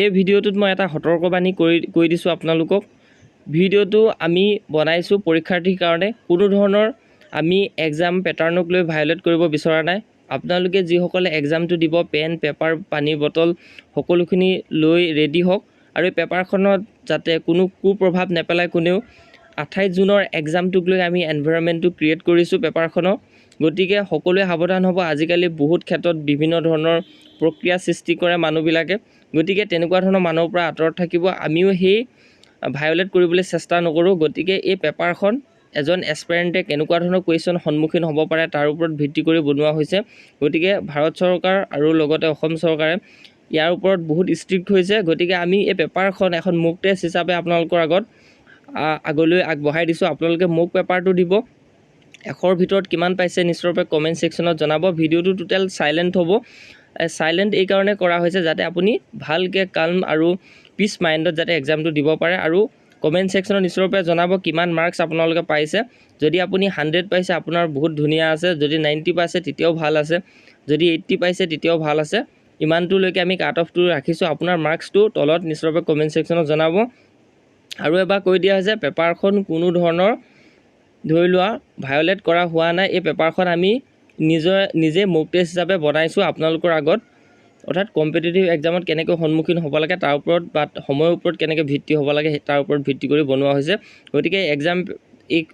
এই ভিডিঅ'টোত মই এটা সতৰ্কবাণী কৈ দিছোঁ আপোনালোকক। ভিডিঅ'টো আমি বনাইছোঁ পৰীক্ষাৰ্থীৰ কাৰণে, কোনো ধৰণৰ আমি এক্সাম পেটাৰ্ণক লৈ ভায়োলেট কৰিব বিচৰা নাই। আপোনালোকে যিসকলে এক্সামটো দিব পেন পেপাৰ পানীৰ বটল সকলোখিনি লৈ ৰেডি হওক আৰু এই পেপাৰখনত যাতে কোনো কুপ্ৰভাৱ নেপেলায় কোনেও। 28 জুনৰ এক্সামটোক লৈ আমি এনভাইৰনমেণ্টটো ক্ৰিয়েট কৰিছোঁ পেপাৰখনক, গতিকে সকলোৱে সাৱধান হ'ব। আজিকালি বহুত ক্ষেত্ৰত বিভিন্ন ধৰণৰ প্ৰক্ৰিয়া সৃষ্টি কৰে মানুহবিলাকে, গতিকে তেনেকুৱা ধৰণৰ মানুহৰ পৰা আঁতৰত থাকিব। আমিও সেই ভায়োলেট কৰিবলৈ চেষ্টা নকৰোঁ। গতিকে এই পেপাৰখন এজন এছপাৰেণ্টে কেনেকুৱা ধৰণৰ কুৱেশ্যন সন্মুখীন হ'ব পাৰে তাৰ ওপৰত ভিত্তি কৰি বনোৱা হৈছে। গতিকে ভাৰত চৰকাৰ আৰু লগতে অসম চৰকাৰে ইয়াৰ ওপৰত বহুত ষ্ট্ৰিক্ট হৈছে। গতিকে আমি এই পেপাৰখন এখন মক টেষ্ট হিচাপে আপোনালোকৰ আগত আগলৈ আগবঢ়াই দিছোঁ। আপোনালোকে মক পেপাৰটো দিব, 100ৰ ভিতৰত কিমান পাইছে নিশ্চয়ৰূপে কমেণ্ট ছেকশ্যনত জনাব। ভিডিঅ'টো টোটেল চাইলেণ্ট হ'ব। চাইলেণ্ট এইকাৰণে কৰা হৈছে যাতে আপুনি ভালকৈ কাল্ম আৰু পিচ মাইণ্ডত যাতে এক্সামটো দিব পাৰে। আৰু কমেণ্ট ছেকশ্যনত নিশ্চয়ৰূপে জনাব কিমান মাৰ্কছ আপোনালোকে পাইছে। যদি আপুনি 100 পাইছে আপোনাৰ বহুত ধুনীয়া আছে, যদি 90 পাইছে তেতিয়াও ভাল আছে, যদি 80 পাইছে তেতিয়াও ভাল আছে। ইমানটোলৈকে আমি কাট অফটো ৰাখিছোঁ। আপোনাৰ মাৰ্কছটো তলত নিশ্চয়ৰূপে কমেণ্ট ছেকশ্যনত জনাব। আৰু এবাৰ কৈ দিয়া হৈছে পেপাৰখন কোনো ধৰণৰ ধৰি লোৱা ভায়োলেট কৰা হোৱা নাই। এই পেপাৰখন আমি নিজে মক টেষ্ট হিচাপে বনাইছোঁ আপোনালোকৰ আগত, অৰ্থাৎ কম্পিটিটিভ এক্সামত কেনেকৈ সন্মুখীন হ'ব লাগে তাৰ ওপৰত বা সময়ৰ ওপৰত কেনেকৈ ভিত্তি হ'ব লাগে তাৰ ওপৰত ভিত্তি কৰি বনোৱা হৈছে। গতিকে এক্সাম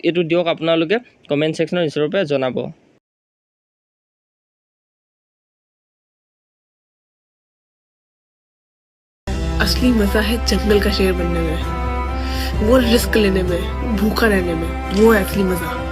এইটো দিয়ক আপোনালোকে কমেণ্ট ছেকশ্যনত নিশ্চয়ৰূপে জনাব। असली मजा है जंगल का शेर बनने में, वो रिस्क लेने में, भूखा रहने में, वो है असली मजा।